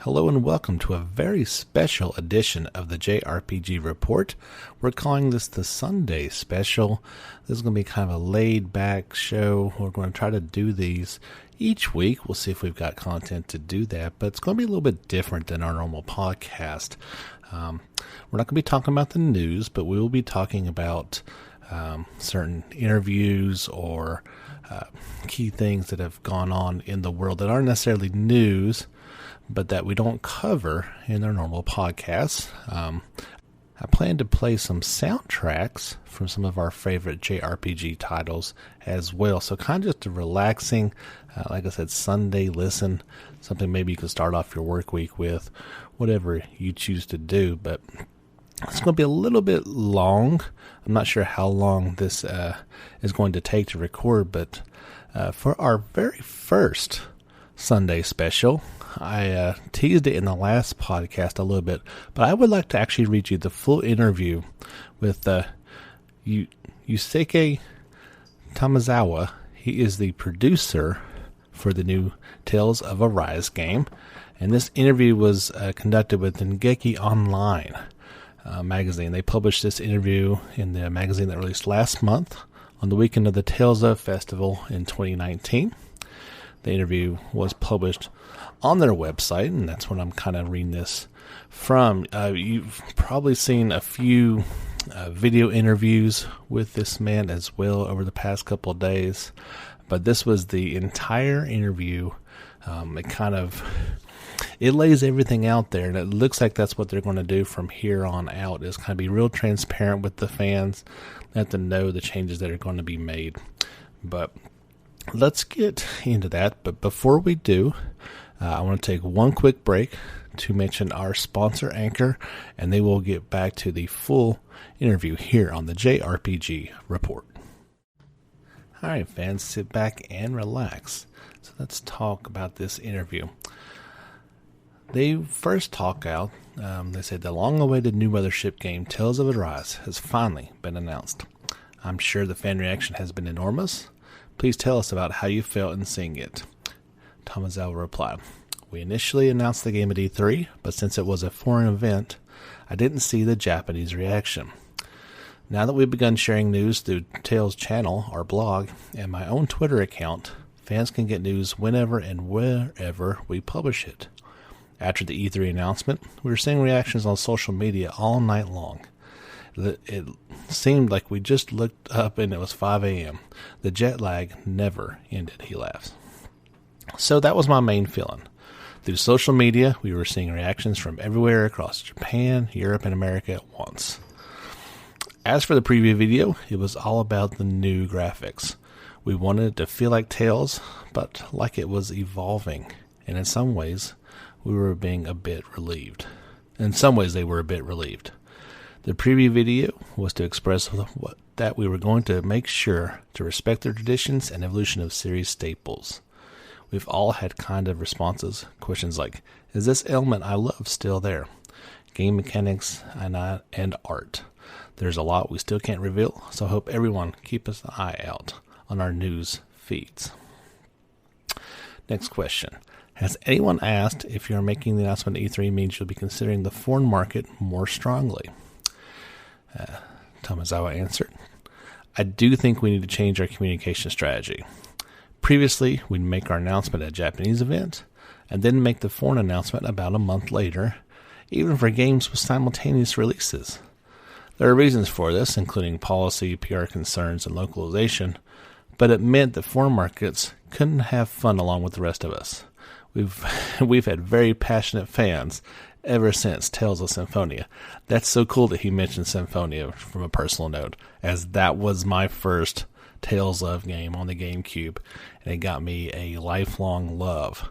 Hello and welcome to a very special edition of the JRPG Report. We're calling this the Sunday Special. This is going to be kind of a laid-back show. We're going to try to do these each week. We'll see if we've got content to do that, but it's going to be a little bit different than our normal podcast. We're not going to be talking about the news, but we will be talking about certain interviews or key things that have gone on in the world that aren't necessarily news, but that we don't cover in our normal podcasts. I plan to play some soundtracks from some of our favorite JRPG titles as well. So kind of just a relaxing, like I said, Sunday listen, something maybe you can start off your work week with, whatever you choose to do. But it's going to be a little bit long. I'm not sure how long this is going to take to record, but for our very first Sunday special, I teased it in the last podcast a little bit, but I would like to actually read you the full interview with Yosuke Tomizawa. He is the producer for the new Tales of Arise game, and this interview was conducted with Dengeki Online magazine. They published this interview in the magazine that released last month on the weekend of the Tales of Festival in 2019. The interview was published on their website, and that's what I'm kind of reading this from. You've probably seen a few video interviews with this man as well over the past couple of days, but this was the entire interview. It lays everything out there, and it looks like that's what they're going to do from here on out, is kind of be real transparent with the fans, let them know the changes that are going to be made. But let's get into that. But before we do, I want to take one quick break to mention our sponsor, Anchor, and they will get back to the full interview here on the JRPG Report. All right, fans, sit back and relax. So let's talk about this interview. They first talk out, they said the long-awaited new mothership game, Tales of Arise, has finally been announced. I'm sure the fan reaction has been enormous. Please tell us about how you felt in seeing it. Tomizawa replied, "We initially announced the game at E3, but since it was a foreign event, I didn't see the Japanese reaction. Now that we've begun sharing news through Tales channel, our blog, and my own Twitter account, fans can get news whenever and wherever we publish it. After the E3 announcement, we were seeing reactions on social media all night long. It seemed like we just looked up and it was 5 a.m. The jet lag never ended," he laughs. So that was my main feeling. Through social media, we were seeing reactions from everywhere across Japan, Europe, and America at once. As for the preview video, it was all about the new graphics. We wanted it to feel like Tales, but like it was evolving, and in some ways, we were being a bit relieved. In some ways, they were a bit relieved. The preview video was to express that we were going to make sure to respect the traditions and evolution of series staples. We've all had kind of responses, questions like, is this element I love still there? Game mechanics and art. There's a lot we still can't reveal, so I hope everyone keeps an eye out on our news feeds. Next question. Has anyone asked if you're making the announcement at E3 means you'll be considering the foreign market more strongly? Tomizawa answered, "I do think we need to change our communication strategy. Previously, we'd make our announcement at a Japanese event, and then make the foreign announcement about a month later, even for games with simultaneous releases. There are reasons for this, including policy, PR concerns, and localization, but it meant that foreign markets couldn't have fun along with the rest of us. We've had very passionate fans ever since Tales of Symphonia." That's so cool that he mentioned Symphonia from a personal note, as that was my first Tales of game on the GameCube, and it got me a lifelong love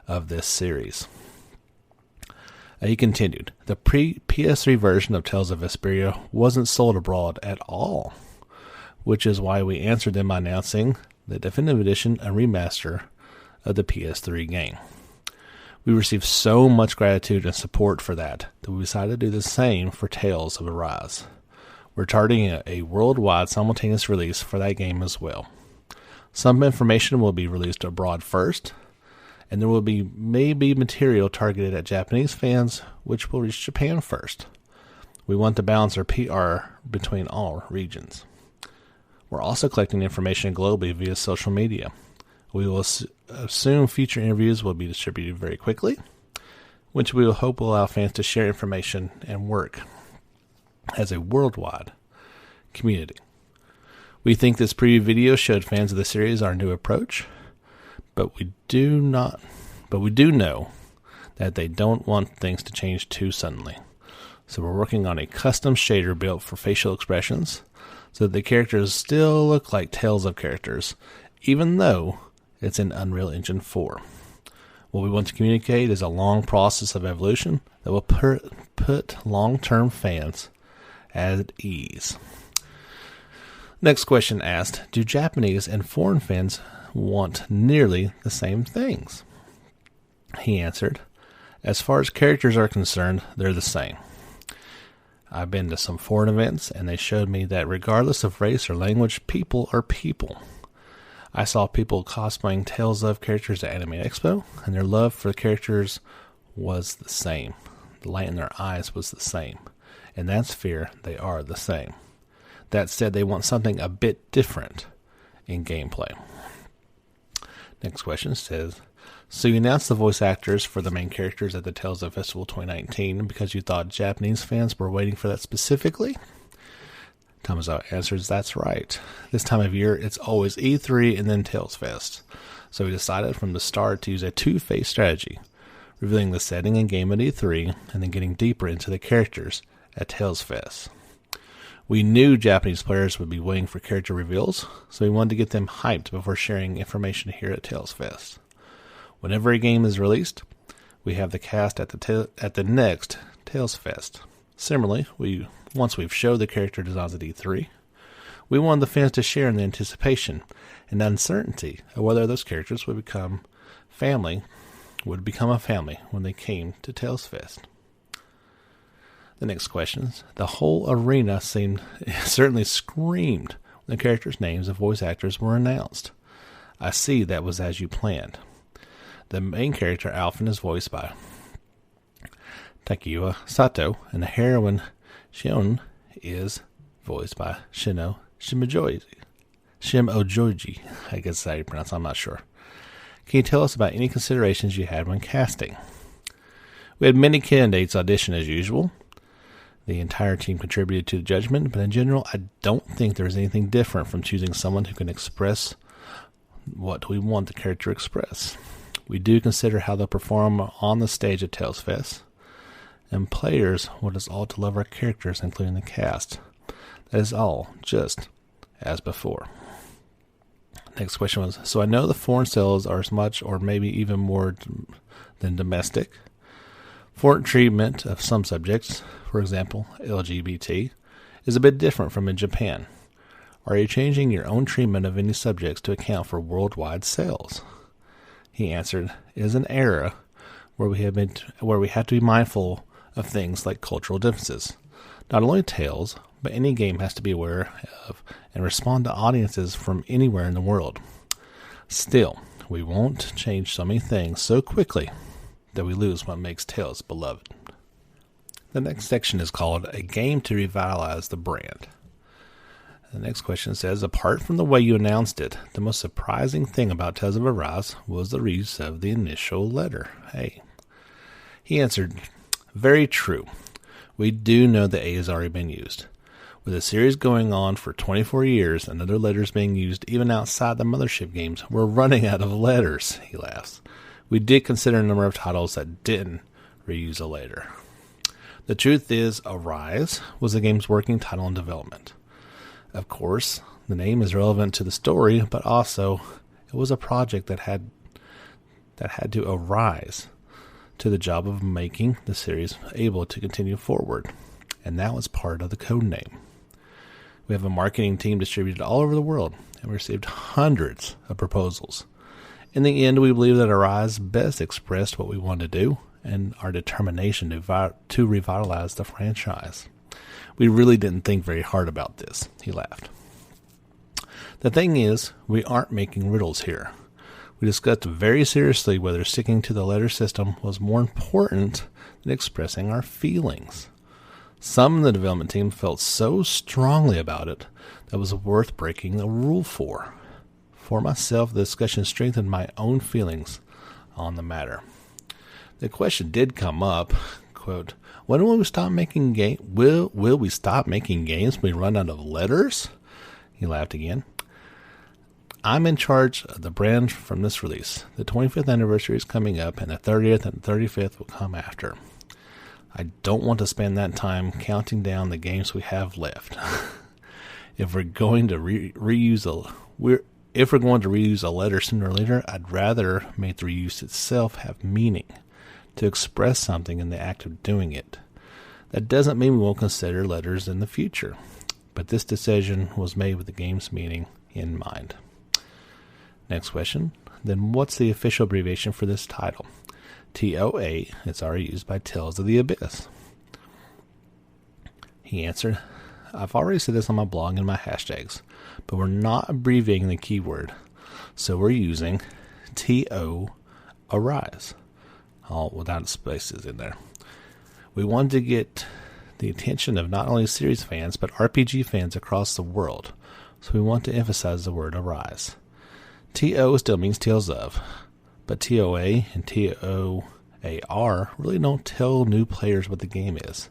of this series. He continued, "The pre-PS3 version of Tales of Vesperia wasn't sold abroad at all, which is why we answered them by announcing the Definitive Edition, a remaster of the PS3 game. We received so much gratitude and support for that we decided to do the same for Tales of Arise. We're targeting a worldwide simultaneous release for that game as well. Some information will be released abroad first, and there will be maybe material targeted at Japanese fans, which will reach Japan first. We want to balance our PR between all regions. We're also collecting information globally via social media. We will assume future interviews will be distributed very quickly, which we will hope will allow fans to share information and work as a worldwide community. We think this preview video showed fans of the series our new approach, but we do know that they don't want things to change too suddenly. So we're working on a custom shader built for facial expressions so that the characters still look like Tales of characters, even though it's in Unreal Engine 4. What we want to communicate is a long process of evolution that will put long-term fans at ease. Next question asked, do Japanese and foreign fans want nearly the same things? He answered, as far as characters are concerned, they're the same. I've been to some foreign events, and they showed me that regardless of race or language, people are people. I saw people cosplaying Tales of characters at Anime Expo, and their love for the characters was the same. The light in their eyes was the same. In that sphere, they are the same. That said, they want something a bit different in gameplay. Next question says, so you announced the voice actors for the main characters at the Tales of Festival 2019 because you thought Japanese fans were waiting for that specifically? Tomizawa answers, that's right. This time of year, it's always E3 and then Tales Fest. So we decided from the start to use a two-phase strategy, revealing the setting and game at E3 and then getting deeper into the characters at Tales Fest. We knew Japanese players would be waiting for character reveals, so we wanted to get them hyped before sharing information here at Tales Fest. Whenever a game is released, we have the cast at the next Tales Fest. Similarly, once we've showed the character designs at E3, we wanted the fans to share in the anticipation and uncertainty of whether those characters would become a family when they came to Tales Fest. The next questions. The whole arena certainly screamed when the characters' names of voice actors were announced. I see that was as you planned. The main character, Alphen, is voiced by Takeuchi Sato, and the heroine, Shion, is voiced by Shimojoji. I guess that's how you pronounce it, I'm not sure. Can you tell us about any considerations you had when casting? We had many candidates audition as usual. The entire team contributed to the judgment, but in general, I don't think there's anything different from choosing someone who can express what we want the character to express. We do consider how they'll perform on the stage at Tales Fest, and players want us all to love our characters, including the cast. That is all, just as before. Next question was, so I know the foreign sales are as much or maybe even more than domestic. Foreign treatment of some subjects, for example, LGBT, is a bit different from in Japan. Are you changing your own treatment of any subjects to account for worldwide sales? He answered, it is an era where we have to be mindful of things like cultural differences. Not only Tales, but any game has to be aware of and respond to audiences from anywhere in the world. Still, we won't change so many things so quickly that we lose what makes Tales beloved. The next section is called A Game to Revitalize the Brand. The next question says, apart from the way you announced it, the most surprising thing about Tales of Arise was the use of the initial letter A. He answered, very true. We do know that A has already been used. With a series going on for 24 years and other letters being used even outside the mothership games, we're running out of letters, he laughs. We did consider a number of titles that didn't reuse a letter. The truth is, Arise was the game's working title in development. Of course, the name is relevant to the story, but also it was a project that had to arise to the job of making the series able to continue forward, and that was part of the code name. We have a marketing team distributed all over the world, and we received hundreds of proposals. In the end, we believe that Arise best expressed what we wanted to do and our determination to revitalize the franchise. We really didn't think very hard about this, he laughed. The thing is, we aren't making riddles here. We discussed very seriously whether sticking to the letter system was more important than expressing our feelings. Some in the development team felt so strongly about it that it was worth breaking the rule for. For myself, the discussion strengthened my own feelings on the matter. The question did come up, quote, when will we stop making will we stop making games when we run out of letters? He laughed again. I'm in charge of the brand from this release. The 25th anniversary is coming up, and the 30th and 35th will come after. I don't want to spend that time counting down the games we have left. If we're going to reuse a letter sooner or later, I'd rather make the reuse itself have meaning, to express something in the act of doing it. That doesn't mean we won't consider letters in the future, but this decision was made with the game's meaning in mind. Next question. Then what's the official abbreviation for this title? TOA is already used by Tales of the Abyss. He answered, I've already said this on my blog and my hashtags, but we're not abbreviating the keyword, so we're using TO Arise, all without spaces in there. We wanted to get the attention of not only series fans, but RPG fans across the world, so we want to emphasize the word Arise. TO still means Tales of, but TOA and TOAR really don't tell new players what the game is.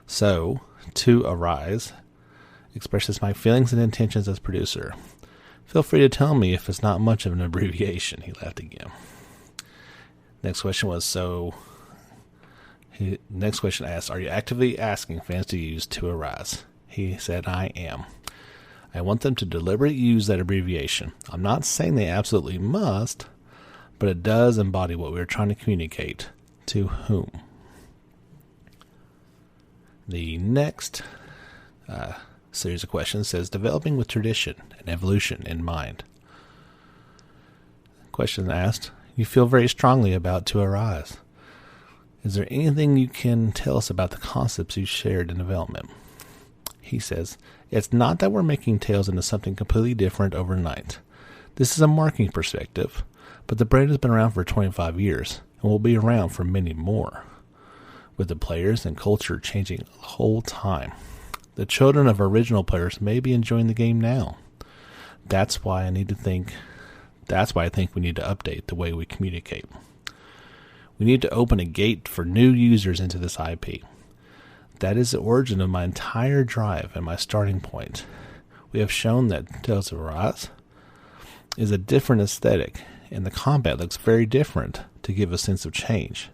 So, To Arise expresses my feelings and intentions as producer. Feel free to tell me if it's not much of an abbreviation. He laughed again. Next question asked, are you actively asking fans to use To Arise? He said, I am. I want them to deliberately use that abbreviation. I'm not saying they absolutely must, but it does embody what we're trying to communicate. To whom? The next series of questions says, developing with tradition and evolution in mind. Question asked, you feel very strongly about To Arise. Is there anything you can tell us about the concepts you shared in development? He says, it's not that we're making Tales into something completely different overnight. This is a marketing perspective, but the brand has been around for 25 years and will be around for many more, with the players and culture changing the whole time. The children of original players may be enjoying the game now. That's why I think we need to update the way we communicate. We need to open a gate for new users into this IP. That is the origin of my entire drive and my starting point. We have shown that Tales of Arise is a different aesthetic, and the combat looks very different to give a sense of change.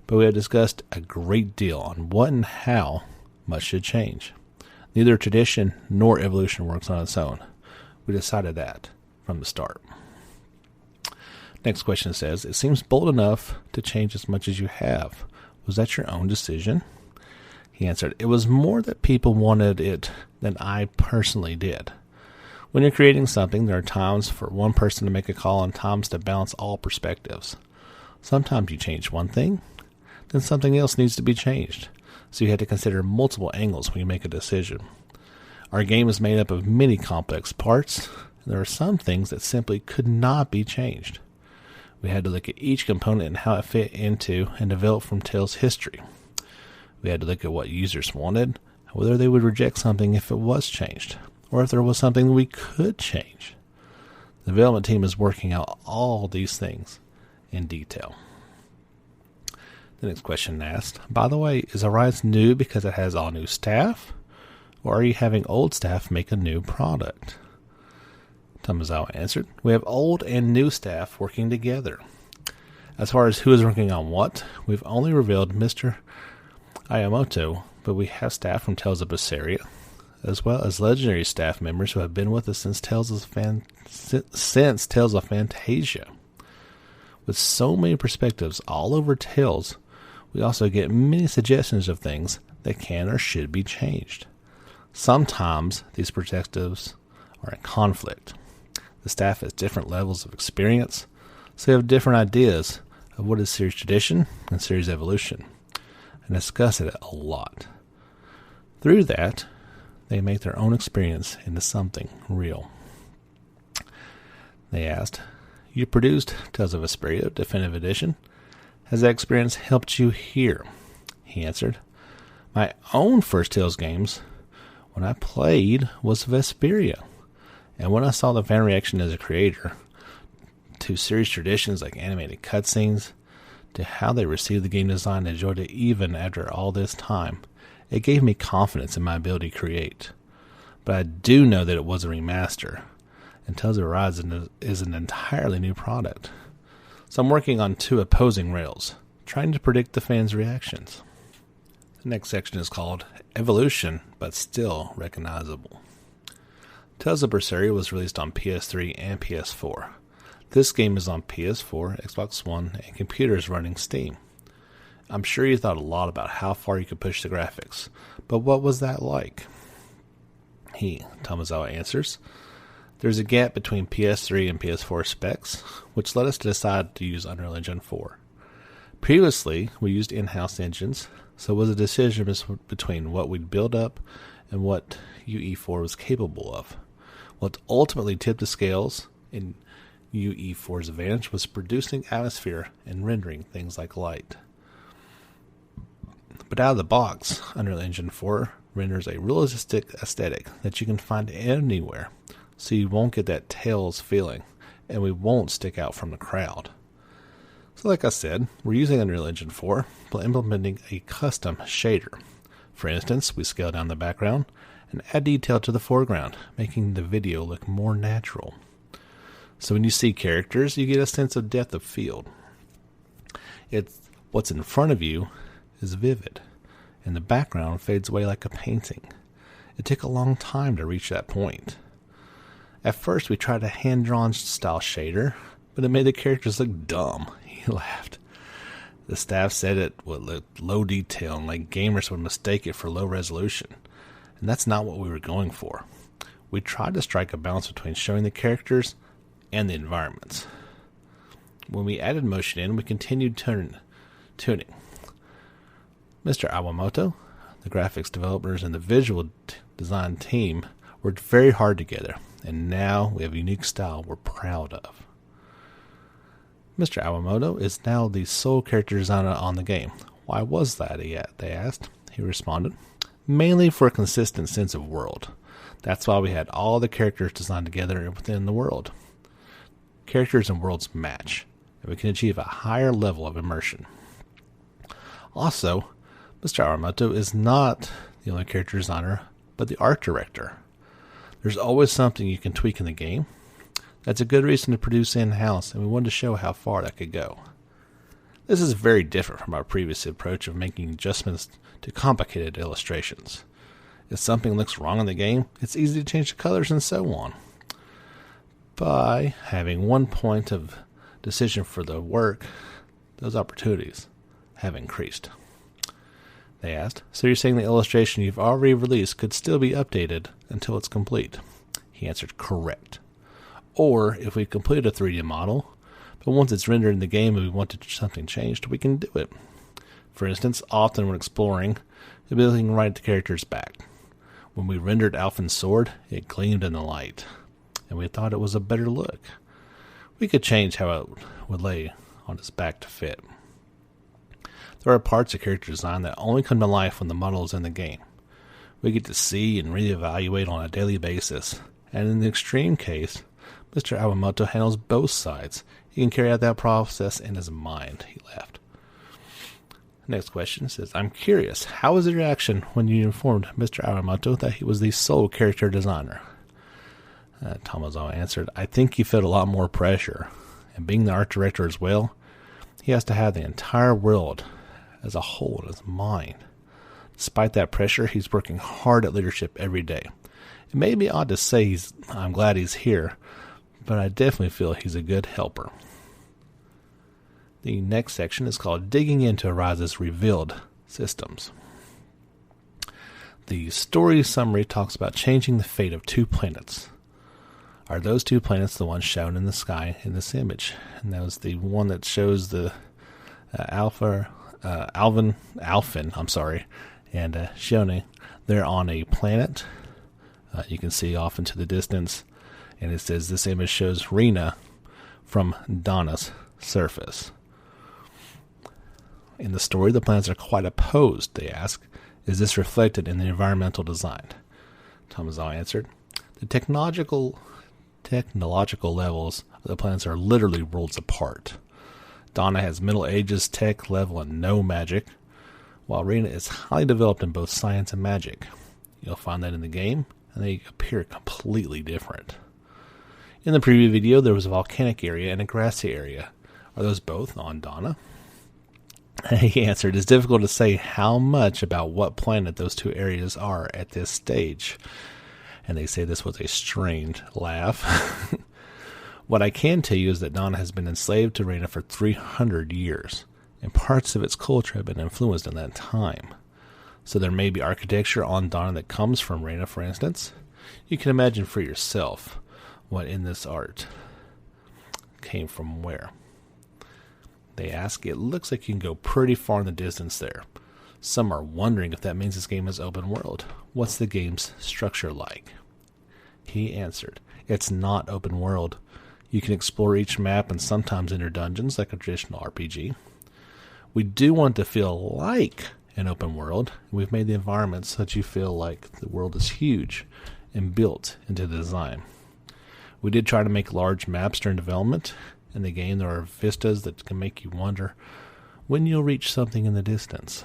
But we have discussed a great deal on what and how much should change. Neither tradition nor evolution works on its own. We decided that from the start. Next question says, it seems bold enough to change as much as you have. Was that your own decision? He answered, it was more that people wanted it than I personally did. When you're creating something, there are times for one person to make a call and times to balance all perspectives. Sometimes you change one thing, then something else needs to be changed. So you have to consider multiple angles when you make a decision. Our game is made up of many complex parts, and there are some things that simply could not be changed. We had to look at each component and how it fit into and develop from Tales' history. We had to look at what users wanted, whether they would reject something if it was changed, or if there was something we could change. The development team is working out all these things in detail. The next question asked, by the way, is Arise new because it has all new staff, or are you having old staff make a new product? Tomizawa answered, we have old and new staff working together. As far as who is working on what, we've only revealed Mr. Ayamoto, but we have staff from Tales of Berseria, as well as legendary staff members who have been with us since Tales of Fantasia. With so many perspectives all over Tales, we also get many suggestions of things that can or should be changed. Sometimes these perspectives are in conflict. The staff has different levels of experience, so they have different ideas of what is series tradition and series evolution, and discuss it a lot. Through that, they make their own experience into something real. They asked, You produced Tales of Vesperia Definitive Edition. Has that experience helped you here? He answered, my own first Tales games, when I played, was Vesperia. And when I saw the fan reaction as a creator, to series traditions like animated cutscenes, to how they received the game design and enjoyed it even after all this time, it gave me confidence in my ability to create. But I do know that it was a remaster, and Tales of Arise is an entirely new product. So I'm working on two opposing rails, trying to predict the fans' reactions. The next section is called Evolution, but Still Recognizable. Tales of Berseria was released on PS3 and PS4. This game is on PS4, Xbox One, and computers running Steam. I'm sure you thought a lot about how far you could push the graphics, but what was that like? Tomizawa answers, there's a gap between PS3 and PS4 specs, which led us to decide to use Unreal Engine 4. Previously, we used in-house engines, so it was a decision between what we'd build up and what UE4 was capable of. What ultimately tipped the scales in UE4's advantage was producing atmosphere and rendering things like light. But out of the box, Unreal Engine 4 renders a realistic aesthetic that you can find anywhere, so you won't get that Tales feeling, and we won't stick out from the crowd. So like I said, we're using Unreal Engine 4, but implementing a custom shader. For instance, we scale down the background and add detail to the foreground, making the video look more natural. So when you see characters, you get a sense of depth of field. It's what's in front of you is vivid, and the background fades away like a painting. It took a long time to reach that point. At first, we tried a hand-drawn style shader, but it made the characters look dumb. He laughed. The staff said it would look low detail and like gamers would mistake it for low resolution, and that's not what we were going for. We tried to strike a balance between showing the characters and the environments. When we added motion in, we continued tuning. Mr. Awamoto, the graphics developers, and the visual design team worked very hard together, and now we have a unique style we're proud of. Mr. Awamoto is now the sole character designer on the game. Why was that, they asked. He responded, mainly for a consistent sense of world. That's why we had all the characters designed together within the world. Characters and worlds match, and we can achieve a higher level of immersion. Also, Mr. Awamoto is not the only character designer, but the art director. There's always something you can tweak in the game. That's a good reason to produce in-house, and we wanted to show how far that could go. This is very different from our previous approach of making adjustments to complicated illustrations. If something looks wrong in the game, it's easy to change the colors and so on. By having one point of decision for the work, those opportunities have increased. They asked, so you're saying the illustration you've already released could still be updated until it's complete? He answered, correct. Or if we complete a 3D model, but once it's rendered in the game and we want something changed, we can do it. For instance, often when exploring, the ability right the character's back. When we rendered Alphen's sword, it gleamed in the light, and we thought it was a better look. We could change how it would lay on his back to fit. There are parts of character design that only come to life when the model is in the game. We get to see and reevaluate on a daily basis, and in the extreme case, Mr. Awamoto handles both sides. He can carry out that process in his mind. He laughed. Next question says, I'm curious, how was the reaction when you informed Mr. Awamoto that he was the sole character designer? Tomizawa answered, I think he felt a lot more pressure. And being the art director as well, he has to have the entire world as a whole in his mind. Despite that pressure, he's working hard at leadership every day. It may be odd to say I'm glad he's here, but I definitely feel he's a good helper. The next section is called Digging into Arise's Revealed Systems. The story summary talks about changing the fate of 2 planets. Are those 2 planets the ones shown in the sky in this image? And that was the one that shows the Alphen, and Shione. They're on a planet. You can see off into the distance, and it says this image shows Rena from Donna's surface. In the story, the planets are quite opposed, they ask. Is this reflected in the environmental design? Tomizawa answered, the technological levels of the planets are literally worlds apart. Donna has Middle Ages tech level and no magic, while Rena is highly developed in both science and magic. You'll find that in the game, and they appear completely different. In the preview video, there was a volcanic area and a grassy area. Are those both on Donna? He answered, it's difficult to say how much about what planet those two areas are at this stage. And they say this with a strained laugh. What I can tell you is that Donna has been enslaved to Rena for 300 years, and parts of its culture have been influenced in that time. So there may be architecture on Donna that comes from Rena, for instance. You can imagine for yourself what in this art came from where. They ask, it looks like you can go pretty far in the distance there. Some are wondering if that means this game is open world. What's the game's structure like? He answered, it's not open world. You can explore each map and sometimes enter dungeons like a traditional RPG. We do want to feel like an open world. We've made the environment so that you feel like the world is huge and built into the design. We did try to make large maps during development. In the game, there are vistas that can make you wonder when you'll reach something in the distance.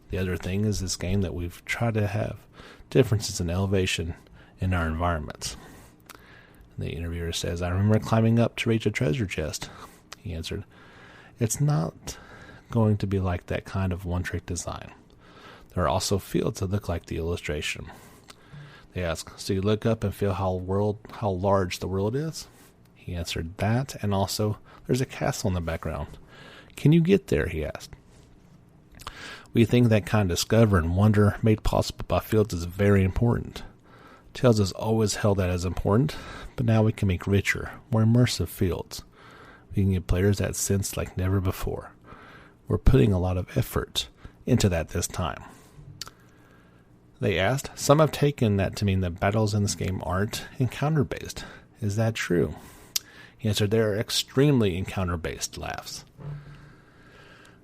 The other thing is this game that we've tried to have differences in elevation in our environments. And the interviewer says, I remember climbing up to reach a treasure chest. He answered, it's not going to be like that kind of one-trick design. There are also fields that look like the illustration. They ask, so you look up and feel how large the world is? He answered that, and also, there's a castle in the background. Can you get there? He asked. We think that kind of discovery and wonder made possible by fields is very important. Tales has always held that as important, but now we can make richer, more immersive fields. We can give players that sense like never before. We're putting a lot of effort into that this time. They asked, some have taken that to mean that battles in this game aren't encounter-based. Is that true? He answered, they are extremely encounter-based laughs.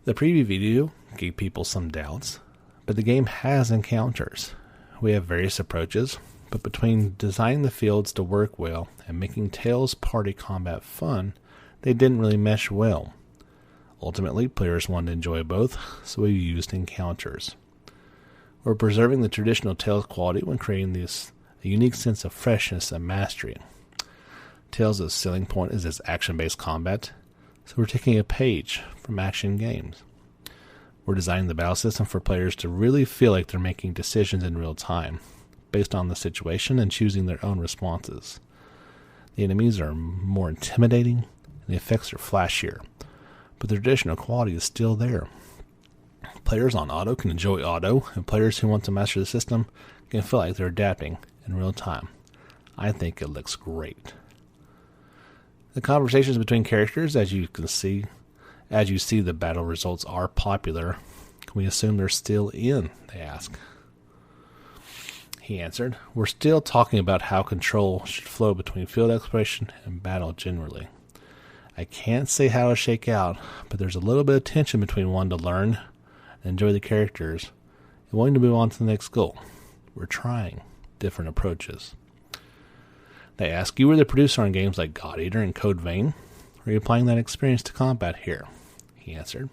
The preview video gave people some doubts, but the game has encounters. We have various approaches, but between designing the fields to work well and making Tales party combat fun, they didn't really mesh well. Ultimately, players wanted to enjoy both, so we used encounters. We're preserving the traditional Tales quality when creating a unique sense of freshness and mastery. Tales' selling point is its action-based combat, so we're taking a page from action games. We're designing the battle system for players to really feel like they're making decisions in real time, based on the situation and choosing their own responses. The enemies are more intimidating, and the effects are flashier, but the traditional quality is still there. Players on auto can enjoy auto, and players who want to master the system can feel like they're adapting in real time. I think it looks great. The conversations between characters, as you see the battle results are popular. Can we assume they're still in? They ask. He answered, we're still talking about how control should flow between field exploration and battle generally. I can't say how it'll shake out, but there's a little bit of tension between wanting to learn and enjoy the characters and wanting to move on to the next goal. We're trying different approaches. They ask, you were the producer on games like God Eater and Code Vein. Are you applying that experience to combat here? He answered,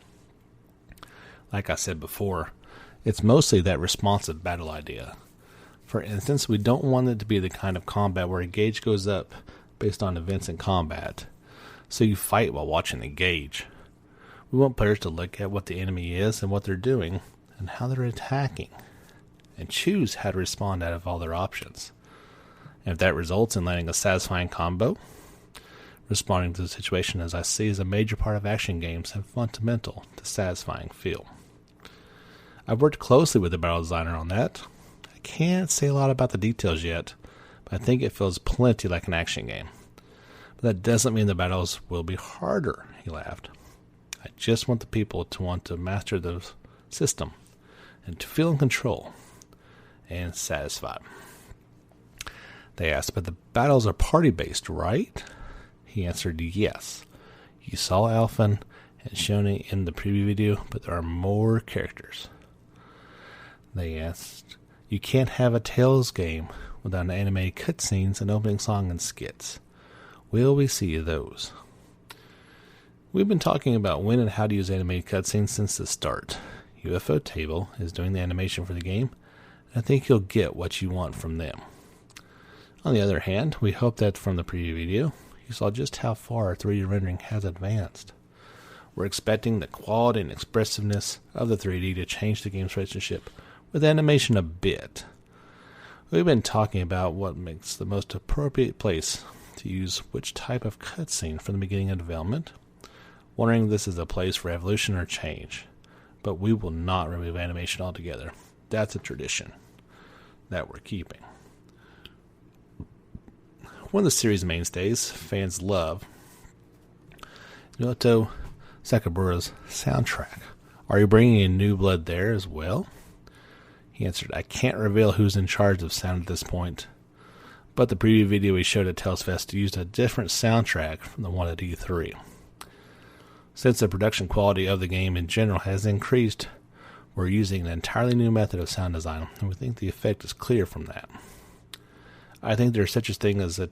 like I said before, it's mostly that responsive battle idea. For instance, we don't want it to be the kind of combat where a gauge goes up based on events in combat, so you fight while watching the gauge. We want players to look at what the enemy is and what they're doing and how they're attacking, and choose how to respond out of all their options. And if that results in landing a satisfying combo, responding to the situation as I see is a major part of action games and fundamental to satisfying feel. I've worked closely with the battle designer on that. I can't say a lot about the details yet, but I think it feels plenty like an action game. But that doesn't mean the battles will be harder, he laughed. I just want the people to want to master the system and to feel in control and satisfied. They asked, but the battles are party-based, right? He answered yes. You saw Alphen and Shoni in the preview video, but there are more characters. They asked, you can't have a Tales game without animated cutscenes, an opening song, and skits. Will we see those? We've been talking about when and how to use animated cutscenes since the start. UFO Table is doing the animation for the game, and I think you'll get what you want from them. On the other hand, we hope that from the preview video, you saw just how far 3D rendering has advanced. We're expecting the quality and expressiveness of the 3D to change the game's relationship with animation a bit. We've been talking about what makes the most appropriate place to use which type of cutscene from the beginning of development, wondering if this is a place for evolution or change. But we will not remove animation altogether. That's a tradition that we're keeping. One of the series' mainstays fans love, Noto Sakabura's soundtrack. Are you bringing in new blood there as well? He answered, I can't reveal who's in charge of sound at this point, but the preview video we showed at Tales Fest used a different soundtrack from the one at E3. Since the production quality of the game in general has increased, we're using an entirely new method of sound design, and we think the effect is clear from that. I think there's such a thing as a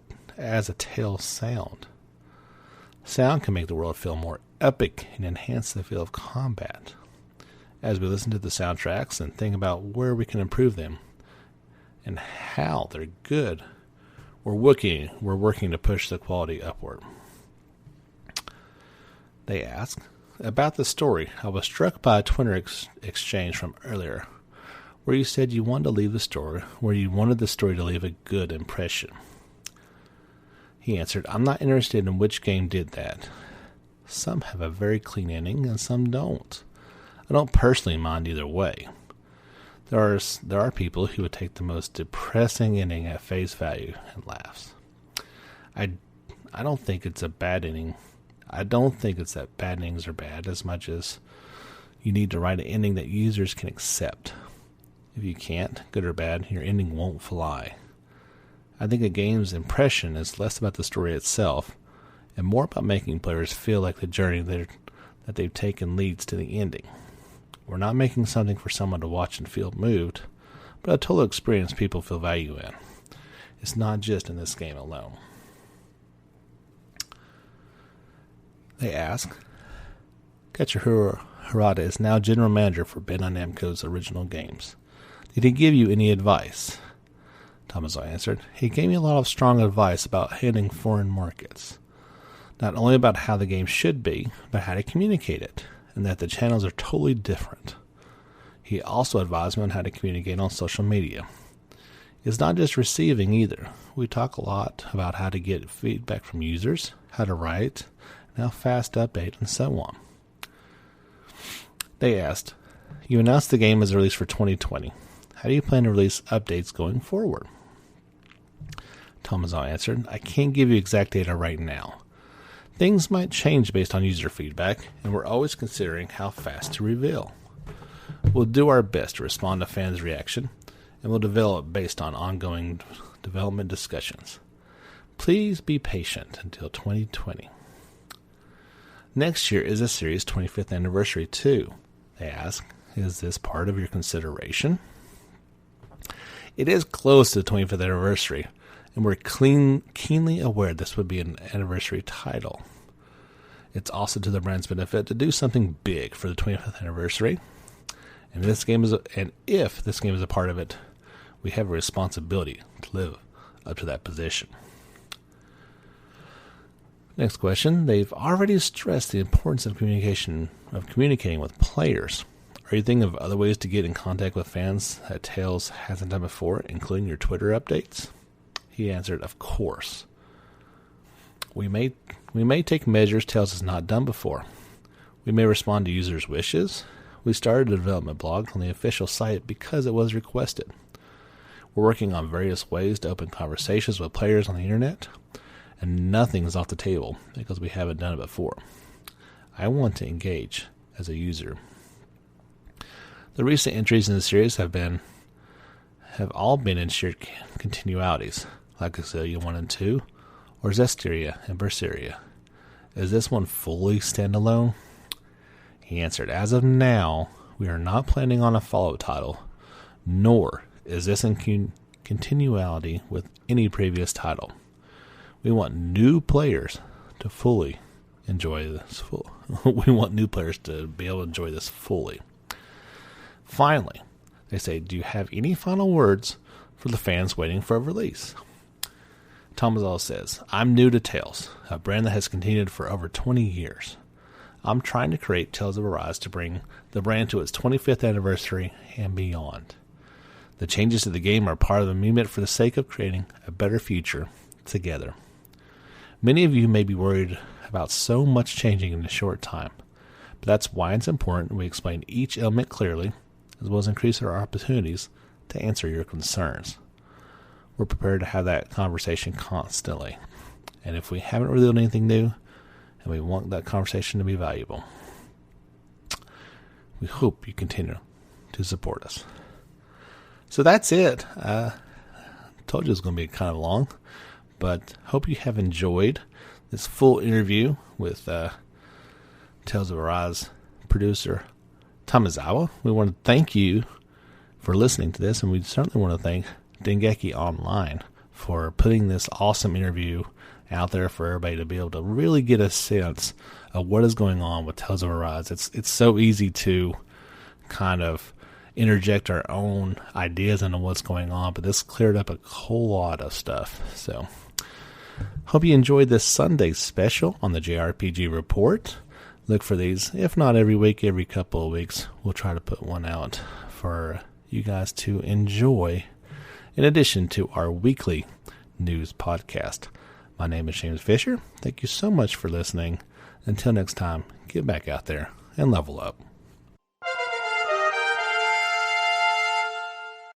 Tales sound. Sound can make the world feel more epic and enhance the feel of combat. As we listen to the soundtracks and think about where we can improve them and how they're good, we're working to push the quality upward. They ask about the story. I was struck by a Twitter exchange from earlier where you said you wanted to leave the story, where you wanted the story to leave a good impression. He answered, I'm not interested in which game did that. Some have a very clean ending and some don't. I don't personally mind either way. There are people who would take the most depressing ending at face value and laughs. I don't think it's a bad ending. I don't think it's that bad endings are bad as much as you need to write an ending that users can accept. If you can't, good or bad, your ending won't fly. I think a game's impression is less about the story itself and more about making players feel like the journey that they've taken leads to the ending. We're not making something for someone to watch and feel moved, but a total experience people feel value in. It's not just in this game alone. They ask, Katsuhiro Harada is now general manager for Bandai Namco's original games. Did he give you any advice? Tomizawa answered, he gave me a lot of strong advice about handling foreign markets. Not only about how the game should be, but how to communicate it, and that the channels are totally different. He also advised me on how to communicate on social media. It's not just receiving either. We talk a lot about how to get feedback from users, how to write, and how fast to update, and so on. They asked, you announced the game as released for 2020. How do you plan to release updates going forward? Tomizawa answered, I can't give you exact data right now. Things might change based on user feedback, and we're always considering how fast to reveal. We'll do our best to respond to fans' reaction, and we'll develop based on ongoing development discussions. Please be patient until 2020. Next year is the series' 25th anniversary too. They ask, is this part of your consideration? It is close to the 25th anniversary, and we're keenly aware this would be an anniversary title. It's also to the brand's benefit to do something big for the 25th anniversary, and if this game is a part of it, we have a responsibility to live up to that position. Next question. They've already stressed the importance of communicating with players. Are you thinking of other ways to get in contact with fans that Tales hasn't done before, including your Twitter updates? He answered, of course. We may take measures Tales has not done before. We may respond to users' wishes. We started a development blog on the official site because it was requested. We're working on various ways to open conversations with players on the internet, and nothing is off the table because we haven't done it before. I want to engage as a user. The recent entries in the series have all been in shared continualities, like Azalea 1 and 2, or Zestiria and Berseria? Is this one fully standalone? He answered, as of now, we are not planning on a follow title, nor is this in continuality with any previous title. We want new players to fully enjoy this. We want new players to be able to enjoy this fully. Finally, they say, do you have any final words for the fans waiting for a release? Tomizawa says, I'm new to Tales, a brand that has continued for over 20 years. I'm trying to create Tales of Arise to bring the brand to its 25th anniversary and beyond. The changes to the game are part of the movement for the sake of creating a better future together. Many of you may be worried about so much changing in a short time, but that's why it's important we explain each element clearly, as well as increase our opportunities to answer your concerns. We're prepared to have that conversation constantly. And if we haven't revealed anything new, and we want that conversation to be valuable, we hope you continue to support us. So that's it. I told you it was going to be kind of long, but hope you have enjoyed this full interview with Tales of Arise producer Tomizawa. We want to thank you for listening to this, and we certainly want to thank Dengeki Online for putting this awesome interview out there for everybody to be able to really get a sense of what is going on with Tales of Arise. It's so easy to kind of interject our own ideas into what's going on, but this cleared up a whole lot of stuff. So hope you enjoyed this Sunday special on the JRPG Report. Look for these, if not every week, every couple of weeks. We'll try to put one out for you guys to enjoy, in addition to our weekly news podcast. My name is James Fisher. Thank you so much for listening. Until next time, get back out there and level up.